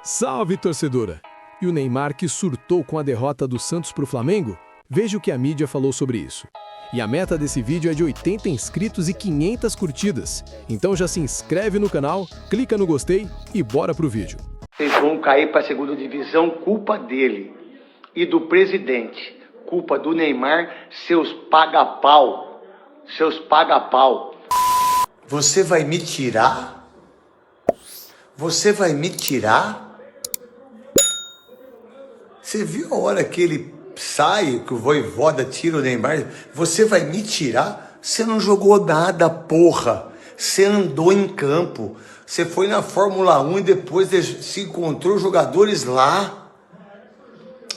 Salve, torcedora! E o Neymar que surtou com a derrota do Santos para o Flamengo? Veja o que a mídia falou sobre isso. E a meta desse vídeo é de 80 inscritos e 500 curtidas. Então já se inscreve no canal, clica no gostei e bora pro vídeo. Vocês vão cair para a segunda divisão, culpa dele e do presidente. Culpa do Neymar, seus paga-pau. Seus paga-pau. Você vai me tirar? Você vai me tirar? Você viu a hora que ele sai, que o Vojvoda tira o Neymar? Você vai me tirar? Você não jogou nada, porra. Você andou em campo. Você foi na Fórmula 1 e depois se encontrou jogadores lá.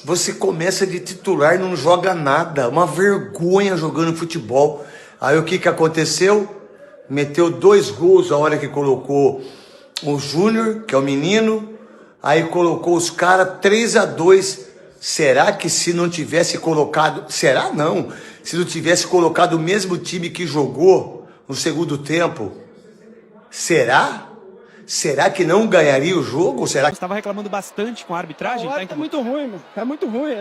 Você começa de titular e não joga nada. Uma vergonha jogando futebol. Aí o que aconteceu? Meteu 2 gols a hora que colocou o Júnior, que é o menino. Aí colocou os caras 3-2. Será que se não tivesse colocado... Será não? Se não tivesse colocado o mesmo time que jogou no segundo tempo, será? Será que não ganharia o jogo? Ou será que... Você estava reclamando bastante com a arbitragem? O árbitro é muito ruim, meu. É muito ruim.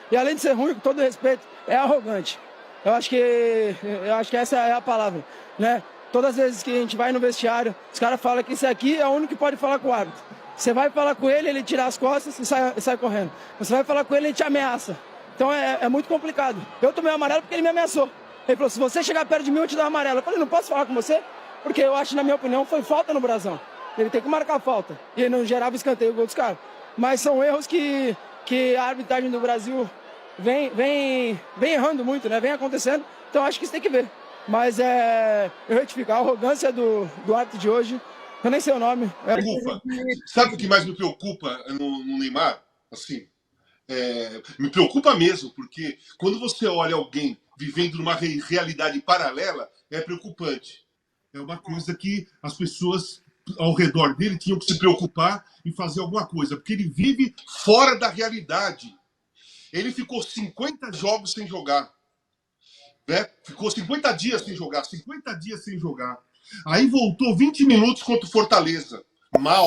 E além de ser ruim, com todo respeito, é arrogante. Eu acho que essa é a palavra, né? Todas as vezes que a gente vai no vestiário, os caras falam que esse aqui é o único que pode falar com o árbitro. Você vai falar com ele, ele tira as costas e sai correndo. Você vai falar com ele, ele te ameaça. Então é muito complicado. Eu tomei o amarelo porque ele me ameaçou. Ele falou, se você chegar perto de mim, eu te dou o amarelo. Eu falei, não posso falar com você? Porque eu acho, na minha opinião, foi falta no Brasão. Ele tem que marcar a falta. E ele não gerava escanteio o gol dos caras. Mas são erros que a arbitragem do Brasil vem errando muito, né? Vem acontecendo. Então acho que isso tem que ver. Mas eu retifico a arrogância do árbitro de hoje. Eu nem sei o nome. Sabe o que mais me preocupa no Neymar? Assim, me preocupa mesmo, porque quando você olha alguém vivendo numa realidade paralela, é preocupante. É uma coisa que as pessoas ao redor dele tinham que se preocupar em fazer alguma coisa, porque ele vive fora da realidade. Ele ficou 50 jogos sem jogar. Né? Ficou 50 dias sem jogar, 50 dias sem jogar. Aí voltou 20 minutos contra o Fortaleza. Mal.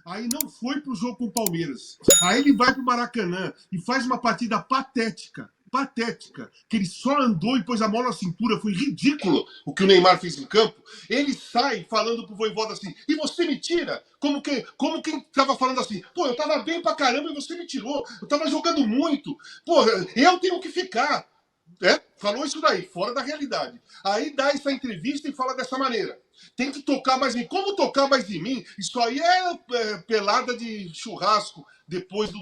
Aí não foi pro jogo com o Palmeiras. Aí ele vai pro Maracanã e faz uma partida patética. Patética. Que ele só andou e pôs a mão na cintura. Foi ridículo o que o Neymar fez em campo. Ele sai falando pro Vojvoda assim, e você me tira? Como quem tava falando assim, pô, eu tava bem pra caramba e você me tirou. Eu tava jogando muito. Pô, eu tenho que ficar. Falou isso daí, fora da realidade. Aí dá essa entrevista e fala dessa maneira. Tem que tocar mais em mim. Como tocar mais em mim? Isso aí é pelada de churrasco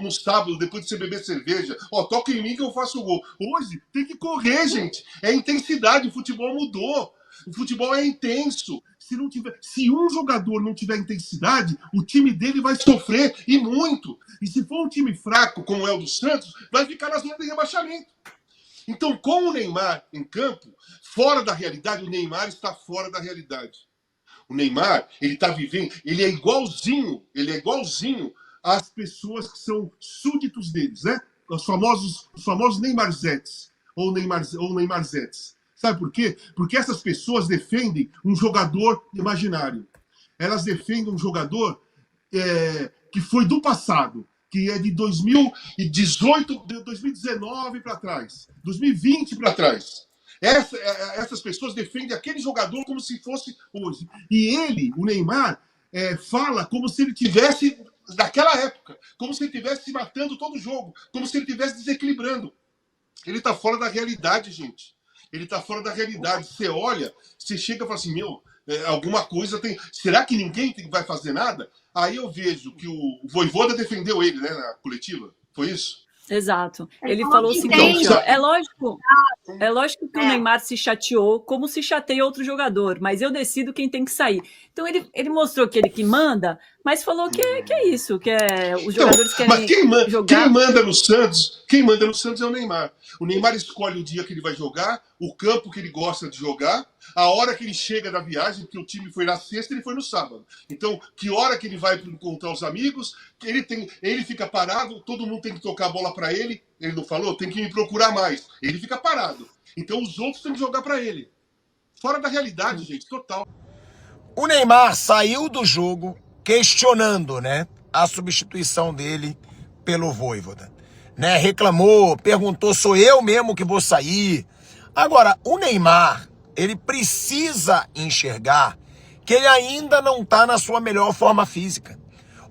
no sábado, depois de você beber cerveja. Ó, toca em mim que eu faço o gol. Hoje tem que correr, gente. É intensidade, o futebol mudou. O futebol é intenso. Se um jogador não tiver intensidade, o time dele vai sofrer e muito. E se for um time fraco, como é o do Santos, vai ficar na zona de rebaixamento. Então, com o Neymar em campo, fora da realidade, o Neymar está fora da realidade. O Neymar, ele está vivendo, ele é igualzinho às pessoas que são súditos deles, né? Os famosos Neymarzetes ou Neymarzetes. Sabe por quê? Porque essas pessoas defendem um jogador imaginário. Elas defendem um jogador que foi do passado, que é de 2018, 2019 para trás, 2020 para trás. Essas pessoas defendem aquele jogador como se fosse hoje. E ele, o Neymar, fala como se ele tivesse daquela época, como se ele estivesse se matando todo jogo, como se ele estivesse desequilibrando. Ele está fora da realidade, gente. Ele está fora da realidade. Você olha, você chega e fala assim, alguma coisa tem... Será que ninguém vai fazer nada? Aí eu vejo que o Vojvoda defendeu ele, né, na coletiva. Foi isso? Exato. Ele falou o seguinte, ó, é lógico que o Neymar se chateou, como se chateia outro jogador, mas eu decido quem tem que sair. Então ele mostrou que ele que manda, mas falou que é isso, que os jogadores querem jogar. Quem manda no Santos é o Neymar. O Neymar escolhe o dia que ele vai jogar, o campo que ele gosta de jogar, a hora que ele chega da viagem, porque o time foi na sexta, ele foi no sábado. Então, que hora que ele vai encontrar os amigos, ele fica parado, todo mundo tem que tocar a bola para ele. Ele não falou? Tem que me procurar mais. Ele fica parado. Então os outros têm que jogar para ele. Fora da realidade, gente, total. O Neymar saiu do jogo questionando, né? a substituição dele pelo Vojvoda, né? Reclamou, perguntou, sou eu mesmo que vou sair? Agora, o Neymar, ele precisa enxergar que ele ainda não está na sua melhor forma física.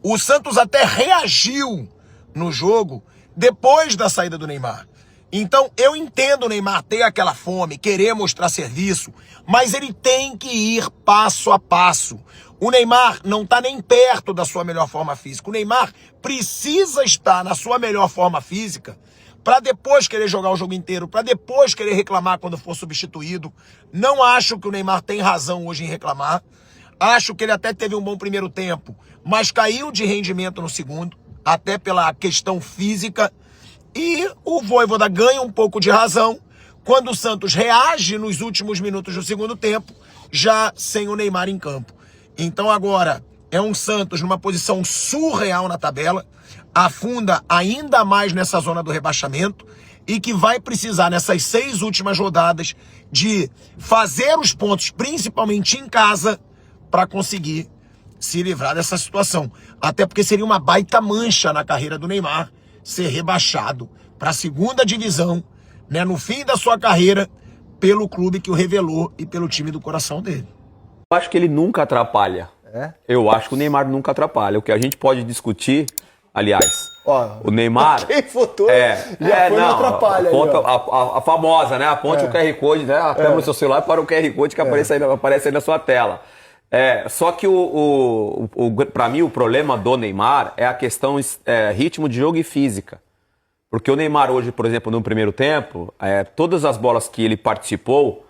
O Santos até reagiu no jogo depois da saída do Neymar. Então, eu entendo o Neymar ter aquela fome, querer mostrar serviço, mas ele tem que ir passo a passo. O Neymar não está nem perto da sua melhor forma física. O Neymar precisa estar na sua melhor forma física para depois querer jogar o jogo inteiro, para depois querer reclamar quando for substituído. Não acho que o Neymar tem razão hoje em reclamar. Acho que ele até teve um bom primeiro tempo, mas caiu de rendimento no segundo, até pela questão física. E o Vojvoda ganha um pouco de razão quando o Santos reage nos últimos minutos do segundo tempo, já sem o Neymar em campo. Então agora é um Santos numa posição surreal na tabela, afunda ainda mais nessa zona do rebaixamento e que vai precisar nessas 6 últimas rodadas de fazer os pontos, principalmente em casa, para conseguir se livrar dessa situação. Até porque seria uma baita mancha na carreira do Neymar ser rebaixado para a segunda divisão, né, no fim da sua carreira, pelo clube que o revelou e pelo time do coração dele. Eu acho que ele nunca atrapalha. Eu acho que o Neymar nunca atrapalha. O que a gente pode discutir, aliás, o Neymar... Quem votou não atrapalha. A famosa, né? Aponte o QR Code, né? A câmera do seu celular para o QR Code que aparece aí na sua tela. Só que para mim o problema do Neymar é a questão ritmo de jogo e física. Porque o Neymar hoje, por exemplo, no primeiro tempo, todas as bolas que ele participou,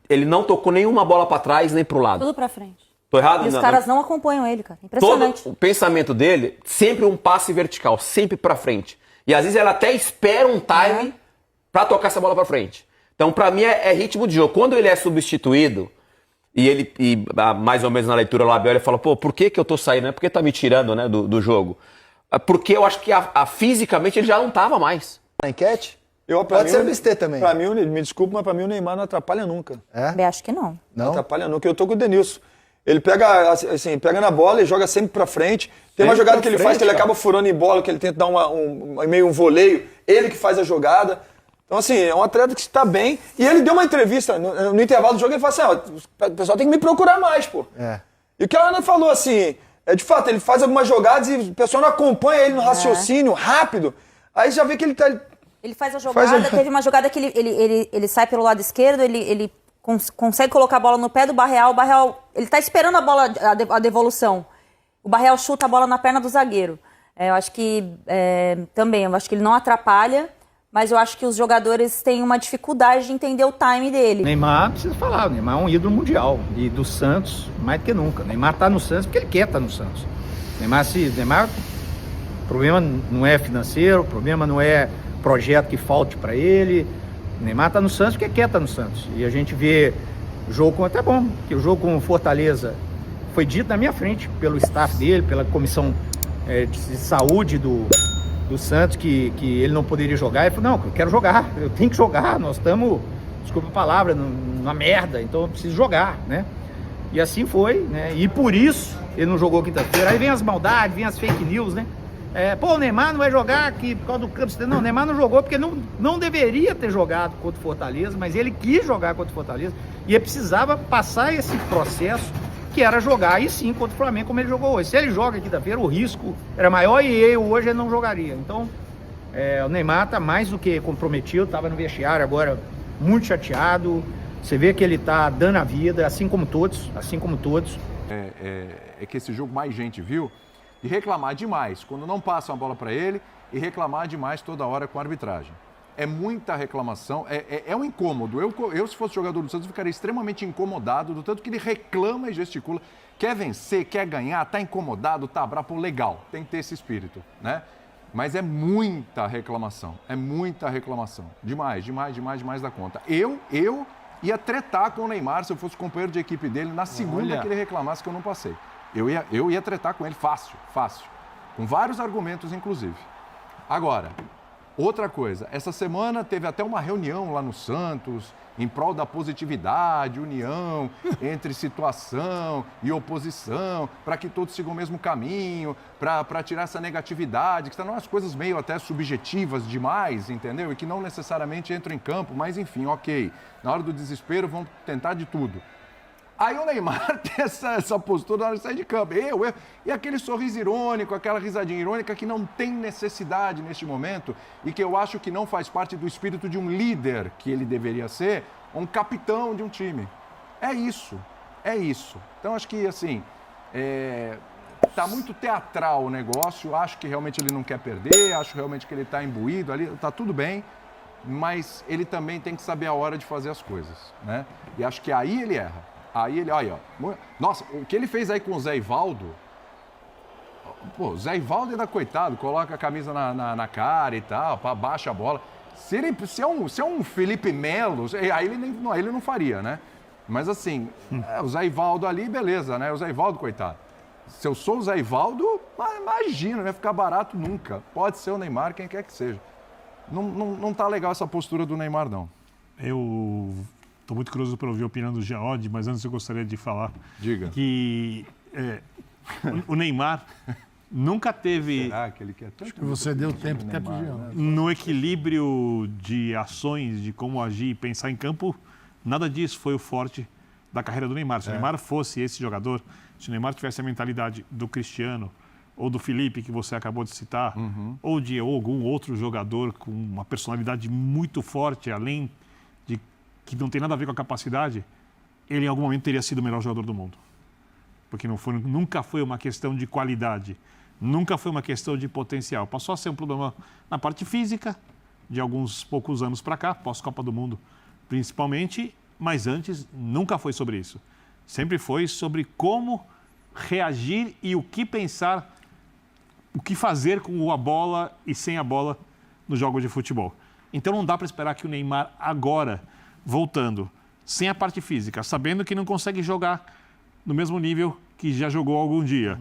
ele não tocou nenhuma bola para trás nem para o lado. Tudo para frente. Tô errado? E os caras não acompanham ele, cara. Impressionante. Todo o pensamento dele, sempre um passe vertical, sempre para frente. E às vezes ela até espera um time para tocar essa bola para frente. Então, para mim, é ritmo de jogo. Quando ele é substituído, e mais ou menos na leitura lá, ele fala, por que eu tô saindo? Não é porque tá me tirando, né, do jogo. Porque eu acho que fisicamente ele já não tava mais. Na enquete? Pode ser BST também. Pra mim, me desculpa, mas pra mim o Neymar não atrapalha nunca. Eu acho que não. Não atrapalha nunca. Eu tô com o Denilson. Ele pega, assim, pega na bola e joga sempre pra frente. Tem uma jogada que ele faz que ele acaba furando em bola, que ele tenta dar meio um voleio. Ele que faz a jogada. Então, assim, é um atleta que está bem. E ele deu uma entrevista no intervalo do jogo, ele falou assim, o pessoal tem que me procurar mais, pô. E o que a Ana falou, assim, de fato, ele faz algumas jogadas e o pessoal não acompanha ele no raciocínio rápido. Aí já vê que ele tá... Ele faz a jogada, teve uma jogada que ele sai pelo lado esquerdo, ele consegue colocar a bola no pé do Barreal, o Barreal, ele tá esperando a bola, a devolução. O Barreal chuta a bola na perna do zagueiro. Eu acho que eu acho que ele não atrapalha, mas eu acho que os jogadores têm uma dificuldade de entender o time dele. Neymar, precisa falar, o Neymar é um ídolo mundial, e do Santos mais do que nunca. O Neymar tá no Santos porque ele quer estar no Santos. Neymar, o problema não é financeiro, o problema não é projeto que falte para ele. O Neymar tá no Santos porque quer estar no Santos. E a gente vê o jogo, até bom, que o jogo com o Fortaleza foi dito na minha frente pelo staff dele, pela comissão de saúde do Santos, que ele não poderia jogar. Ele falou, não, eu quero jogar, eu tenho que jogar, nós estamos, desculpa a palavra, numa merda, então eu preciso jogar, né? E assim foi, né? E por isso ele não jogou quinta-feira. Aí vem as maldades, vem as fake news, né? O Neymar não vai jogar aqui por causa do campo. Não, o Neymar não jogou porque não deveria ter jogado contra o Fortaleza, mas ele quis jogar contra o Fortaleza e ele precisava passar esse processo que era jogar aí sim contra o Flamengo como ele jogou hoje. Se ele joga quinta-feira, o risco era maior e hoje ele não jogaria. Então, o Neymar está mais do que comprometido, estava no vestiário agora muito chateado. Você vê que ele está dando a vida, assim como todos. É que esse jogo mais gente viu e reclamar demais quando não passam a bola para ele e reclamar demais toda hora com a arbitragem. É muita reclamação, é um incômodo. Eu, se fosse jogador do Santos, ficaria extremamente incomodado do tanto que ele reclama e gesticula. Quer vencer, quer ganhar, tá incomodado, tá bravo, legal, tem que ter esse espírito, né? Mas é muita reclamação. Demais da conta. Eu ia tretar com o Neymar se eu fosse companheiro de equipe dele na segunda que ele reclamasse que eu não passei. Eu ia tretar com ele fácil. Com vários argumentos, inclusive. Agora, Outra coisa, essa semana teve até uma reunião lá no Santos em prol da positividade, união entre situação e oposição, para que todos sigam o mesmo caminho, para tirar essa negatividade, que são umas coisas meio até subjetivas demais, entendeu? E que não necessariamente entram em campo, mas enfim, ok. Na hora do desespero, vamos tentar de tudo. Aí o Neymar tem essa postura na hora de sair de campo. E aquele sorriso irônico, aquela risadinha irônica que não tem necessidade neste momento e que eu acho que não faz parte do espírito de um líder que ele deveria ser, um capitão de um time. É isso. Então acho que, assim, tá muito teatral o negócio, acho que realmente ele não quer perder, acho realmente que ele tá imbuído ali, tá tudo bem, mas ele também tem que saber a hora de fazer as coisas, né? E acho que aí ele erra. Aí ele, olha, ó. Nossa, o que ele fez aí com o Zé Ivaldo. Pô, o Zé Ivaldo ainda, coitado, coloca a camisa na cara e tal, baixa a bola. Se é um Felipe Melo, aí ele não faria, né? Mas assim, o Zé Ivaldo ali, beleza, né? O Zé Ivaldo, coitado. Se eu sou o Zé Ivaldo, imagina, não vai ficar barato nunca. Pode ser o Neymar, quem quer que seja. Não tá legal essa postura do Neymar, não. Eu estou muito curioso para ouvir a opinião do Geode, mas antes eu gostaria de falar que o Neymar nunca teve... Será que ele quer tanto? Acho que você deu tempo até para o Geode. No equilíbrio de ações, de como agir e pensar em campo, nada disso foi o forte da carreira do Neymar. Se o Neymar fosse esse jogador, se o Neymar tivesse a mentalidade do Cristiano ou do Felipe, que você acabou de citar, ou de algum outro jogador com uma personalidade muito forte, além de que não tem nada a ver com a capacidade, ele em algum momento teria sido o melhor jogador do mundo. Porque nunca foi uma questão de qualidade, nunca foi uma questão de potencial. Passou a ser um problema na parte física, de alguns poucos anos para cá, pós-Copa do Mundo principalmente, mas antes nunca foi sobre isso. Sempre foi sobre como reagir e o que pensar, o que fazer com a bola e sem a bola no jogo de futebol. Então não dá para esperar que o Neymar agora, voltando, sem a parte física, sabendo que não consegue jogar no mesmo nível que já jogou algum dia,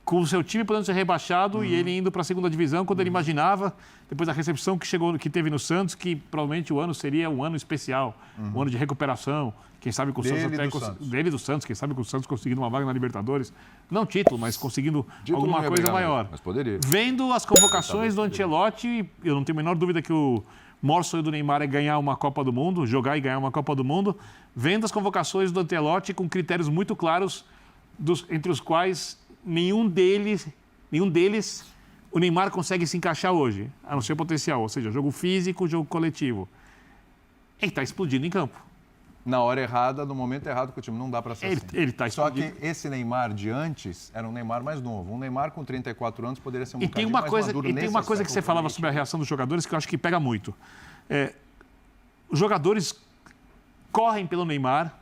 com o seu time podendo ser rebaixado e ele indo para a segunda divisão quando ele imaginava, depois da recepção que teve no Santos, que provavelmente o ano seria um ano especial, um ano de recuperação, quem sabe com o Santos dele do Santos, quem sabe com o Santos conseguindo uma vaga na Libertadores, não título, mas conseguindo alguma coisa maior. Mas poderia. Vendo as convocações do Ancelotti, eu não tenho a menor dúvida que o maior sonho do Neymar é ganhar uma Copa do Mundo, jogar e ganhar uma Copa do Mundo, vendo as convocações do Ancelotti com critérios muito claros, entre os quais nenhum deles o Neymar consegue se encaixar hoje, a não ser potencial, ou seja, jogo físico, jogo coletivo. Ele está explodindo em campo. Na hora errada, no momento errado com o time, não dá para ser assim. Ele está explodindo. Só que esse Neymar de antes era um Neymar mais novo. Um Neymar com 34 anos poderia ser um E tem uma coisa que você falava sobre a reação dos jogadores que eu acho que pega muito. Os jogadores correm pelo Neymar,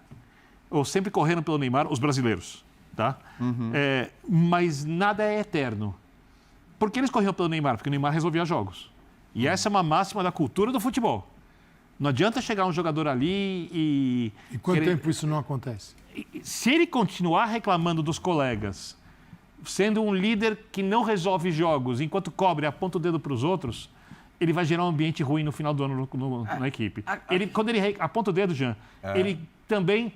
ou sempre correram pelo Neymar, os brasileiros, tá? Mas nada é eterno. Por que eles corriam pelo Neymar? Porque o Neymar resolvia jogos. E essa é uma máxima da cultura do futebol. Não adianta chegar um jogador ali e... E quanto tempo isso não acontece? Se ele continuar reclamando dos colegas, sendo um líder que não resolve jogos, enquanto cobre e aponta o dedo para os outros, ele vai gerar um ambiente ruim no final do ano na equipe. Quando ele aponta o dedo, Jean, ele também...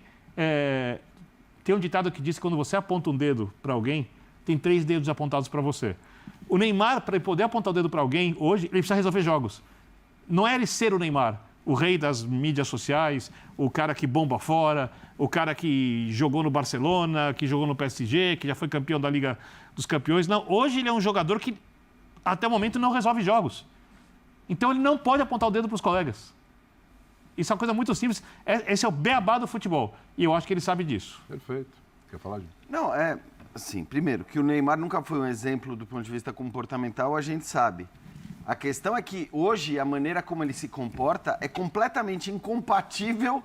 tem um ditado que diz que quando você aponta um dedo para alguém, tem 3 dedos apontados para você. O Neymar, para ele poder apontar o dedo para alguém, hoje, ele precisa resolver jogos. Não é ele ser o Neymar, o rei das mídias sociais, o cara que bomba fora, o cara que jogou no Barcelona, que jogou no PSG, que já foi campeão da Liga dos Campeões. Não, hoje ele é um jogador que, até o momento, não resolve jogos. Então ele não pode apontar o dedo para os colegas. Isso é uma coisa muito simples. Esse é o beabá do futebol. E eu acho que ele sabe disso. Perfeito. Quer falar, Gil? Não, assim, primeiro, que o Neymar nunca foi um exemplo do ponto de vista comportamental, a gente sabe. A questão é que hoje a maneira como ele se comporta é completamente incompatível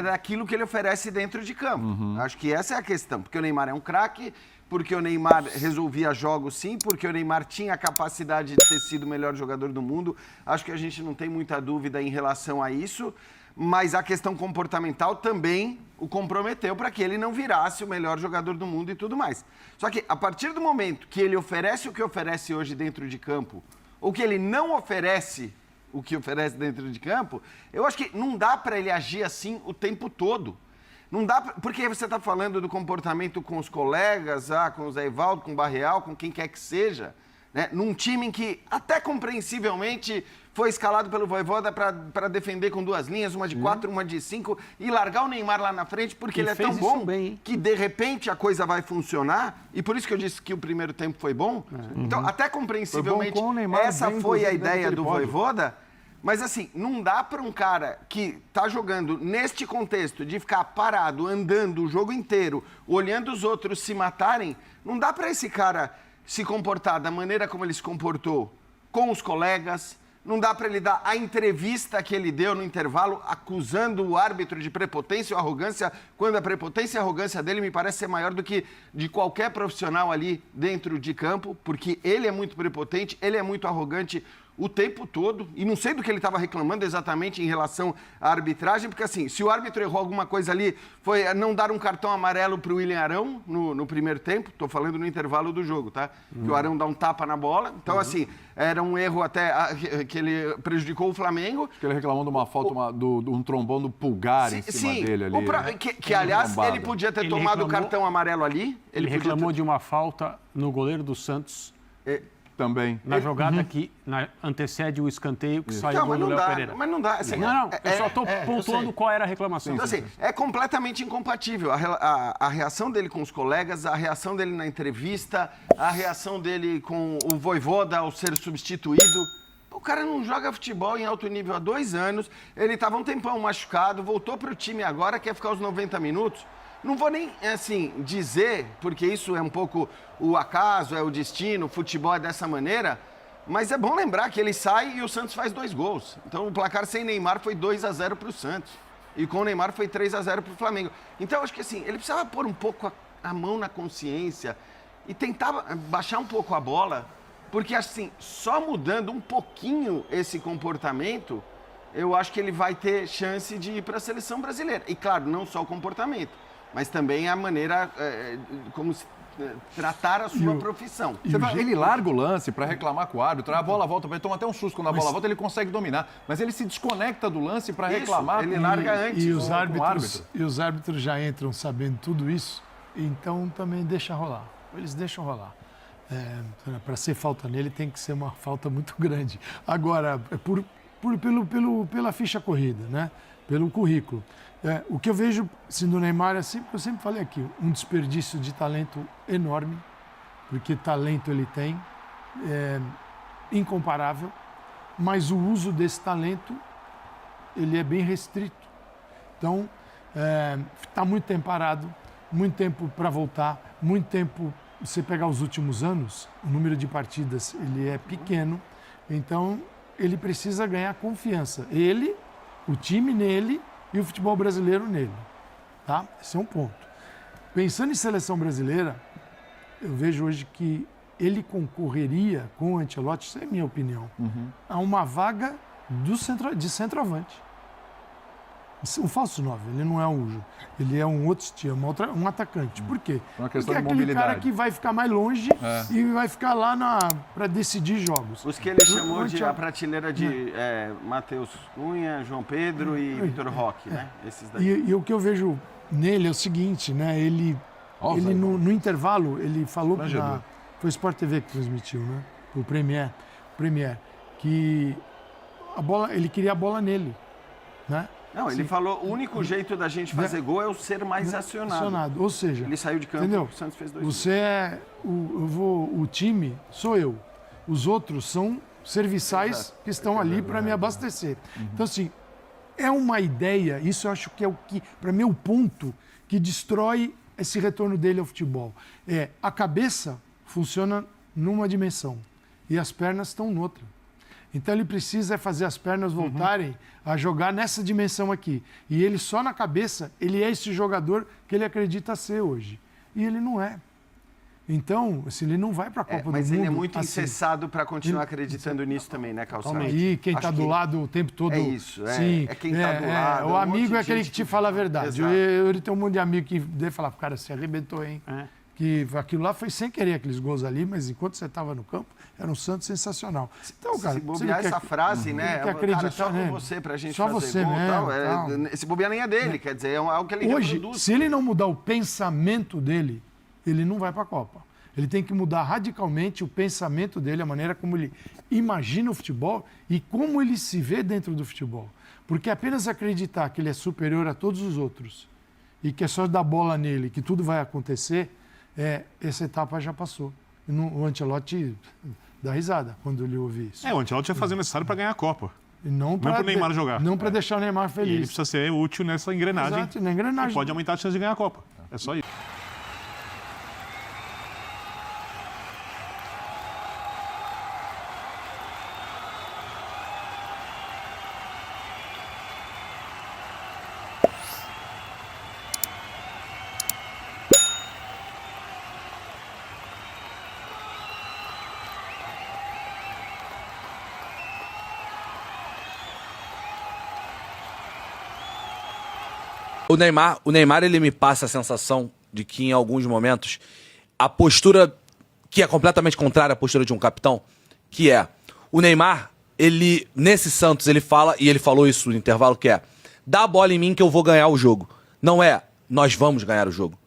daquilo que ele oferece dentro de campo. Acho que essa é a questão, porque o Neymar é um craque, porque o Neymar resolvia jogos sim, porque o Neymar tinha a capacidade de ter sido o melhor jogador do mundo. Acho que a gente não tem muita dúvida em relação a isso, mas a questão comportamental também o comprometeu para que ele não virasse o melhor jogador do mundo e tudo mais. Só que a partir do momento que ele oferece o que oferece hoje dentro de campo, ou que ele não oferece o que oferece dentro de campo, eu acho que não dá para ele agir assim o tempo todo. Não dá porque você está falando do comportamento com os colegas, com o Zé Ivaldo, com o Barreal, com quem quer que seja, né? Num time em que até compreensivelmente foi escalado pelo Vojvoda para defender com 2 linhas, uma de 4, uma de 5, e largar o Neymar lá na frente, porque ele é tão bom que de repente a coisa vai funcionar, e por isso que eu disse que o primeiro tempo foi bom. Então, até compreensivelmente, essa foi a ideia do Vojvoda. Mas assim, não dá para um cara que tá jogando neste contexto de ficar parado, andando o jogo inteiro, olhando os outros se matarem, não dá para esse cara se comportar da maneira como ele se comportou com os colegas, não dá para ele dar a entrevista que ele deu no intervalo acusando o árbitro de prepotência ou arrogância, quando a prepotência e a arrogância dele me parece ser maior do que de qualquer profissional ali dentro de campo, porque ele é muito prepotente, ele é muito arrogante o tempo todo, e não sei do que ele estava reclamando exatamente em relação à arbitragem, porque assim, se o árbitro errou alguma coisa ali, foi não dar um cartão amarelo para o William Arão no primeiro tempo, estou falando no intervalo do jogo, tá? Que o Arão dá um tapa na bola, então assim, era um erro até que ele prejudicou o Flamengo. Acho que ele reclamou de uma falta, de um trombão do Pulgar em cima dele ali. Que aliás, ele podia ter tomado o cartão amarelo ali. Ele reclamou de uma falta no goleiro do Santos. Também. Na jogada que antecede o escanteio que sai o gol do Léo Pereira. Mas não dá. Assim, eu só estou pontuando qual era a reclamação. Então, assim, é completamente incompatível. A reação dele com os colegas, a reação dele na entrevista, a reação dele com o Vojvoda ao ser substituído. O cara não joga futebol em alto nível há 2 anos, ele estava um tempão machucado, voltou para o time agora, quer ficar os 90 minutos. Não vou nem, assim, dizer, porque isso é um pouco o acaso, é o destino, o futebol é dessa maneira, mas é bom lembrar que ele sai e o Santos faz 2 gols. Então, o placar sem Neymar foi 2-0 para o Santos. E com o Neymar foi 3-0 para o Flamengo. Então, eu acho que, assim, ele precisava pôr um pouco a mão na consciência e tentar baixar um pouco a bola, porque, assim, só mudando um pouquinho esse comportamento, eu acho que ele vai ter chance de ir para a seleção brasileira. E, claro, não só o comportamento, mas também a maneira como se tratar a sua profissão. Ele larga o lance para reclamar com o árbitro, a bola volta para ele, toma até um susto quando a bola volta, ele consegue dominar, mas ele se desconecta do lance para reclamar. Ele larga antes. E os árbitros já entram sabendo tudo isso, então também deixa rolar. Eles deixam rolar. Para ser falta nele tem que ser uma falta muito grande. Agora, pela ficha corrida, né? Pelo currículo. O que eu vejo do Neymar, assim, eu sempre falei aqui, um desperdício de talento enorme, porque talento ele tem, incomparável, mas o uso desse talento, ele é bem restrito. Então, está muito tempo parado, muito tempo para voltar, muito tempo, você pegar os últimos anos, o número de partidas, ele é pequeno, então ele precisa ganhar confiança. Ele, o time nele, e o futebol brasileiro nele, tá? Esse é um ponto. Pensando em seleção brasileira, eu vejo hoje que ele concorreria com o Ancelotti, isso é a minha opinião, a uma vaga de centroavante. Um falso 9, ele não é ele é um outro estilo, um atacante. Por quê? Porque é aquele cara que vai ficar mais longe e vai ficar lá para decidir jogos. Os que ele chamou de a prateleira de Matheus Cunha, João Pedro e Vitor Roque, né? Esses daí. E o que eu vejo nele é o seguinte, né? Ele no intervalo, ele falou foi o Sport TV que transmitiu, né? O Premier, que ele queria a bola nele, né? Não, ele falou, o único jeito da gente fazer gol é o ser mais acionado. Ou seja, ele saiu de campo, entendeu? O Santos fez 2 Você gols. O time sou eu. Os outros são serviçais que estão ali para me abastecer. Então, assim, é uma ideia, isso eu acho que é o que, para mim, é o ponto que destrói esse retorno dele ao futebol. A cabeça funciona numa dimensão e as pernas estão noutra. Então ele precisa fazer as pernas voltarem a jogar nessa dimensão aqui. E ele só na cabeça, ele é esse jogador que ele acredita ser hoje. E ele não é. Então, assim, ele não vai para a Copa do Mundo. Mas ele é muito incessado para continuar acreditando nisso também, né, Calçado? E quem está do lado o tempo todo... É isso, sim, quem está do lado. O amigo é aquele que te fala a verdade. Ele tem um monte de amigo que deve falar, cara, você arrebentou, hein? que aquilo lá foi sem querer, aqueles gols ali, mas enquanto você estava no campo, era um Santos sensacional. Então, cara, se bobear essa frase, né? Quer acreditar, só né? com você pra gente só fazer você gol, mesmo, tal. Se bobear nem é dele, quer dizer, é algo que ele Hoje, reproduz. se ele não mudar o pensamento dele, ele não vai para a Copa. Ele tem que mudar radicalmente o pensamento dele, a maneira como ele imagina o futebol e como ele se vê dentro do futebol. Porque apenas acreditar que ele é superior a todos os outros e que é só dar bola nele, que tudo vai acontecer, essa etapa já passou. O Ancelotti dá risada quando ele ouve isso. O Ancelotti vai fazer o necessário para ganhar a Copa. E não para o Neymar jogar. Não para deixar o Neymar feliz. E ele precisa ser útil nessa engrenagem. Exato, na engrenagem. E pode aumentar a chance de ganhar a Copa. É só isso. O Neymar, ele me passa a sensação de que em alguns momentos a postura que é completamente contrária à postura de um capitão, que é o Neymar, ele nesse Santos, ele fala, e ele falou isso no intervalo, que é: dá a bola em mim que eu vou ganhar o jogo. Não é nós vamos ganhar o jogo.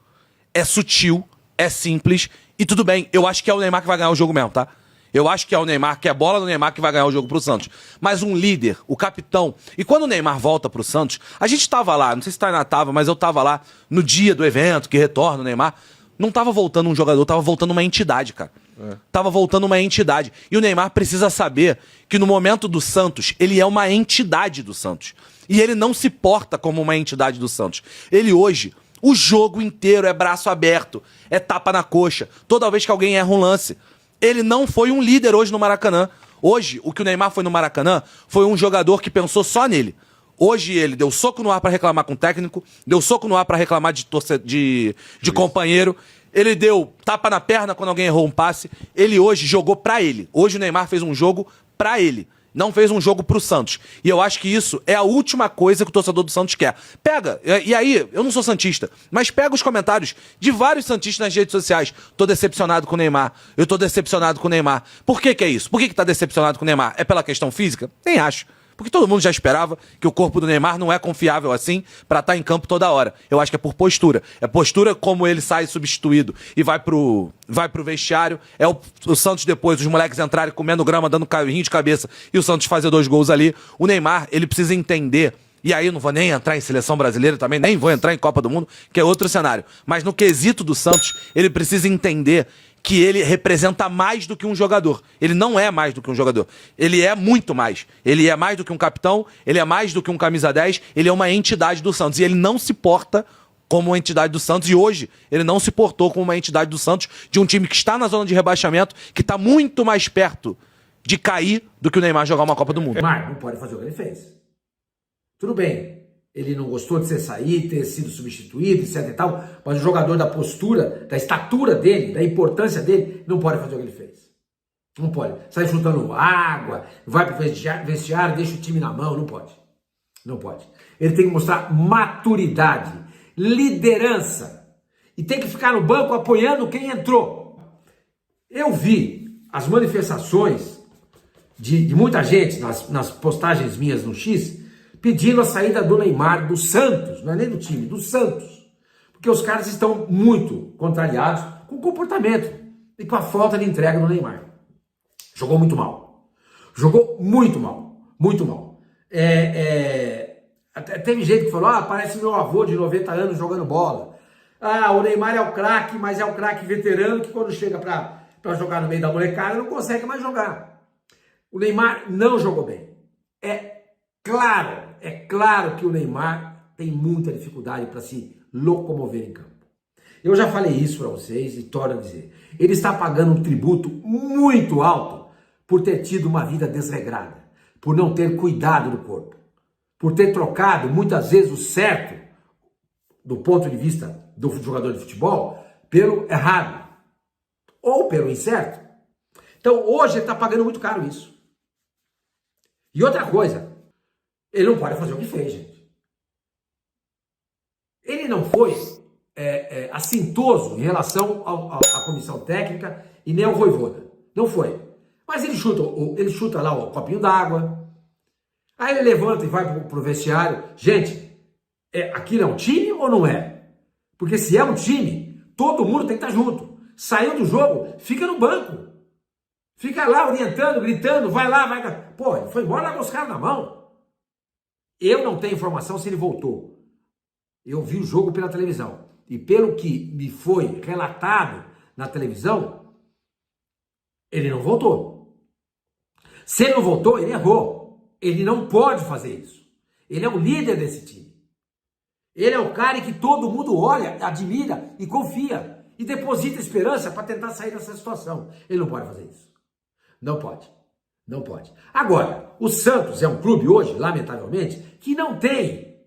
É sutil, é simples e tudo bem. Eu acho que é o Neymar que vai ganhar o jogo mesmo, tá? Eu acho que é o Neymar, que é a bola do Neymar que vai ganhar o jogo pro Santos. Mas um líder, o capitão... E quando o Neymar volta pro Santos, a gente tava lá, não sei se Tainá tava, mas eu tava lá no dia do evento, que retorna o Neymar. Não tava voltando um jogador, tava voltando uma entidade, cara. Tava voltando uma entidade. E o Neymar precisa saber que no momento do Santos, ele é uma entidade do Santos. E ele não se porta como uma entidade do Santos. Ele hoje... O jogo inteiro é braço aberto, é tapa na coxa, toda vez que alguém erra um lance. Ele não foi um líder hoje no Maracanã. Hoje, o que o Neymar foi no Maracanã foi um jogador que pensou só nele. Hoje ele deu soco no ar pra reclamar com o técnico, deu soco no ar pra reclamar de companheiro, ele deu tapa na perna quando alguém errou um passe. Ele hoje jogou pra ele. Hoje o Neymar fez um jogo pra ele. Não fez um jogo pro Santos. E eu acho que isso é a última coisa que o torcedor do Santos quer. Pega, e aí, eu não sou santista, mas pega os comentários de vários santistas nas redes sociais. Tô decepcionado com o Neymar. Eu tô decepcionado com o Neymar. Por que é isso? Por que tá decepcionado com o Neymar? É pela questão física? Nem acho. Porque todo mundo já esperava que o corpo do Neymar não é confiável assim pra estar em campo toda hora. Eu acho que é por postura. É postura como ele sai substituído e vai pro vestiário. É o Santos depois, os moleques entrarem comendo grama, dando carrinho de cabeça e o Santos fazer 2 gols ali. O Neymar, ele precisa entender. E aí eu não vou nem entrar em seleção brasileira também, nem vou entrar em Copa do Mundo, que é outro cenário. Mas no quesito do Santos, ele precisa entender que ele representa mais do que um jogador. Ele não é mais do que um jogador. Ele é muito mais. Ele é mais do que um capitão, ele é mais do que um camisa 10, ele é uma entidade do Santos. E ele não se porta como uma entidade do Santos. E hoje, ele não se portou como uma entidade do Santos, de um time que está na zona de rebaixamento, que está muito mais perto de cair do que o Neymar jogar uma Copa do Mundo. Neymar não pode fazer o que ele fez. Tudo bem. Ele não gostou de sair, ter sido substituído, etc e tal, mas o jogador da postura, da estatura dele, da importância dele, não pode fazer o que ele fez. Não pode. Sai chutando água, vai pro vestiário, deixa o time na mão, não pode. Não pode. Ele tem que mostrar maturidade, liderança, e tem que ficar no banco apoiando quem entrou. Eu vi as manifestações de muita gente nas postagens minhas no X, pedindo a saída do Neymar, do Santos, não é nem do time, do Santos. Porque os caras estão muito contrariados com o comportamento e com a falta de entrega do Neymar. Jogou muito mal. Jogou muito mal. Muito mal. Até teve gente que falou, parece meu avô de 90 anos jogando bola. O Neymar é o craque, mas é o craque veterano que quando chega para jogar no meio da molecada não consegue mais jogar. O Neymar não jogou bem. É claro que o Neymar tem muita dificuldade para se locomover em campo. Eu já falei isso para vocês e torno a dizer. Ele está pagando um tributo muito alto por ter tido uma vida desregrada, por não ter cuidado do corpo, por ter trocado muitas vezes o certo, do ponto de vista do jogador de futebol, pelo errado ou pelo incerto. Então hoje ele está pagando muito caro isso. E outra coisa, ele não pode fazer o que fez, gente. Ele não foi assintoso em relação à comissão técnica e nem ao Vojvoda. Não foi. Mas ele chuta lá o copinho d'água, aí ele levanta e vai pro vestiário. Gente, aquilo é um time ou não é? Porque se é um time, todo mundo tem que estar junto. Saiu do jogo, fica no banco. Fica lá orientando, gritando, vai lá, vai lá. Pô, ele foi embora, largou os caras na mão. Eu não tenho informação se ele voltou. Eu vi o jogo pela televisão. E pelo que me foi relatado na televisão, ele não voltou. Se ele não voltou, ele errou. Ele não pode fazer isso. Ele é o líder desse time. Ele é o cara que todo mundo olha, admira e confia. E deposita esperança para tentar sair dessa situação. Ele não pode fazer isso. Não pode. Não pode. Agora, o Santos é um clube hoje, lamentavelmente, que não tem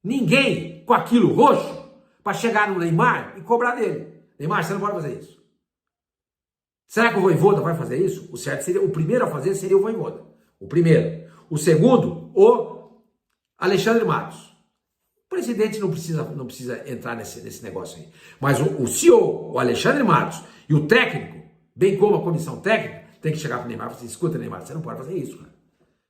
ninguém com aquilo roxo para chegar no Neymar e cobrar dele. Neymar, você não pode fazer isso. Será que o Vojvoda vai fazer isso? O certo seria, o primeiro a fazer seria o Vojvoda. O primeiro. O segundo, o Alexandre Matos. O presidente não precisa entrar nesse negócio aí. Mas o CEO, o Alexandre Matos, e o técnico, bem como a comissão técnica, tem que chegar pro Neymar e falar assim, escuta, Neymar, você não pode fazer isso, cara.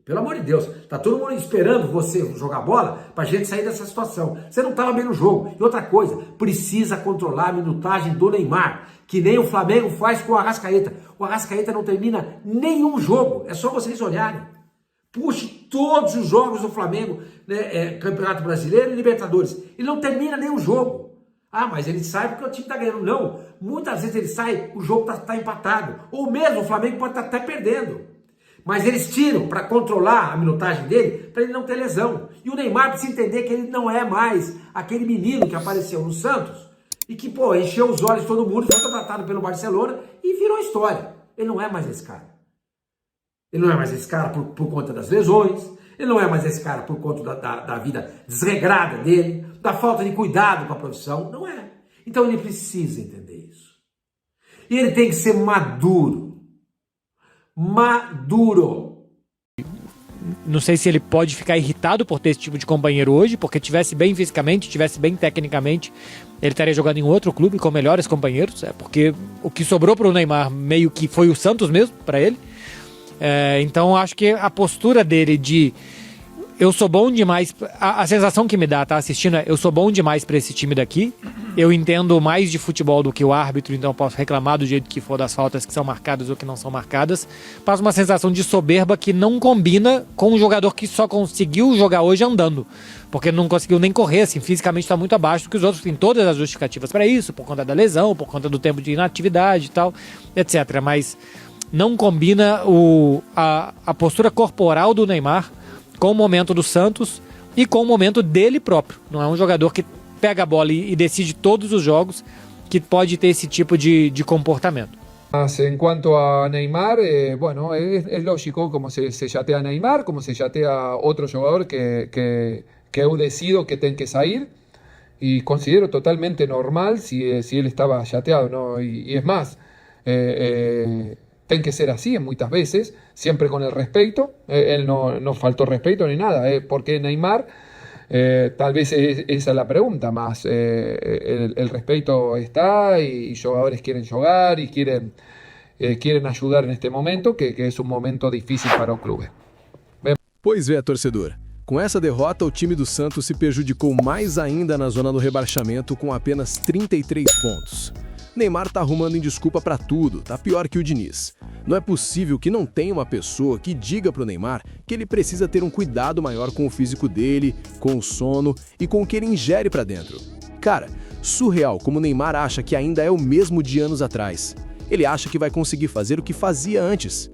Pelo amor de Deus, tá todo mundo esperando você jogar bola pra gente sair dessa situação. Você não tava bem no jogo. E outra coisa, precisa controlar a minutagem do Neymar, que nem o Flamengo faz com o Arrascaeta. O Arrascaeta não termina nenhum jogo, é só vocês olharem. Puxe todos os jogos do Flamengo, né, Campeonato Brasileiro e Libertadores. Ele não termina nenhum jogo. Ah, mas ele sai porque o time tá ganhando. Não, muitas vezes ele sai, o jogo tá empatado. Ou mesmo o Flamengo pode estar até perdendo. Mas eles tiram para controlar a minutagem dele, para ele não ter lesão. E o Neymar precisa entender que ele não é mais aquele menino que apareceu no Santos e que, pô, encheu os olhos de todo mundo, foi contratado pelo Barcelona e virou história. Ele não é mais esse cara. Ele não é mais esse cara por conta das lesões, ele não é mais esse cara por conta da vida desregrada dele, da falta de cuidado com a profissão, não é. Então ele precisa entender isso. E ele tem que ser maduro. Maduro. Não sei se ele pode ficar irritado por ter esse tipo de companheiro hoje, porque tivesse bem fisicamente, tivesse bem tecnicamente, ele estaria jogando em outro clube com melhores companheiros, porque o que sobrou para o Neymar meio que foi o Santos mesmo, para ele. Então acho que a postura dele de eu sou bom demais, a sensação que me dá, tá assistindo, eu sou bom demais para esse time daqui, eu entendo mais de futebol do que o árbitro, então posso reclamar do jeito que for das faltas que são marcadas ou que não são marcadas, passa uma sensação de soberba que não combina com um jogador que só conseguiu jogar hoje andando, porque não conseguiu nem correr, assim, fisicamente está muito abaixo do que os outros, tem todas as justificativas para isso, por conta da lesão, por conta do tempo de inatividade e tal, etc, mas não combina a postura corporal do Neymar com o momento do Santos e com o momento dele próprio. Não é um jogador que pega a bola e decide todos os jogos que pode ter esse tipo de comportamento. En cuanto a Neymar, bueno, es lógico como se chatea Neymar, como se chatea otro jugador que eu decido que tem que sair y considero totalmente normal si él estaba chateado, ¿no? Y es más, tem que ser así muchas veces, siempre con el respeto. Él no faltó respeto ni nada, porque Neymar, tal vez esa es la pregunta más. El respeto está y jugadores quieren jugar y quieren ayudar en este momento, que es un momento difícil para o clube. Pois é, torcedor. Com essa derrota, o time do Santos se prejudicou mais ainda na zona do rebaixamento com apenas 33 pontos. Neymar tá arrumando em desculpa pra tudo, tá pior que o Diniz. Não é possível que não tenha uma pessoa que diga pro Neymar que ele precisa ter um cuidado maior com o físico dele, com o sono e com o que ele ingere pra dentro. Cara, surreal como o Neymar acha que ainda é o mesmo de anos atrás. Ele acha que vai conseguir fazer o que fazia antes.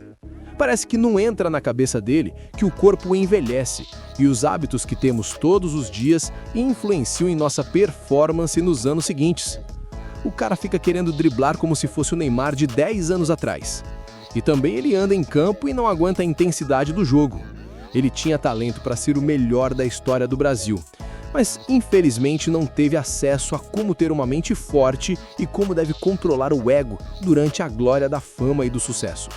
Parece que não entra na cabeça dele que o corpo envelhece e os hábitos que temos todos os dias influenciam em nossa performance nos anos seguintes. O cara fica querendo driblar como se fosse o Neymar de 10 anos atrás. E também ele anda em campo e não aguenta a intensidade do jogo. Ele tinha talento para ser o melhor da história do Brasil, mas infelizmente não teve acesso a como ter uma mente forte e como deve controlar o ego durante a glória da fama e do sucesso.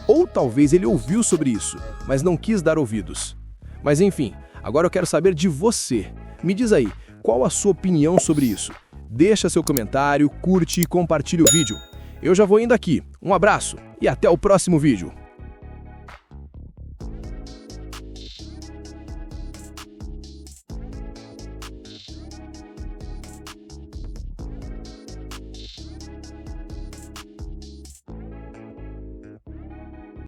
Ou talvez ele ouviu sobre isso, mas não quis dar ouvidos. Mas enfim, agora eu quero saber de você. Me diz aí, qual a sua opinião sobre isso? deixa seu comentário, curte e compartilha o vídeo. Eu já vou indo aqui. Um abraço e até o próximo vídeo.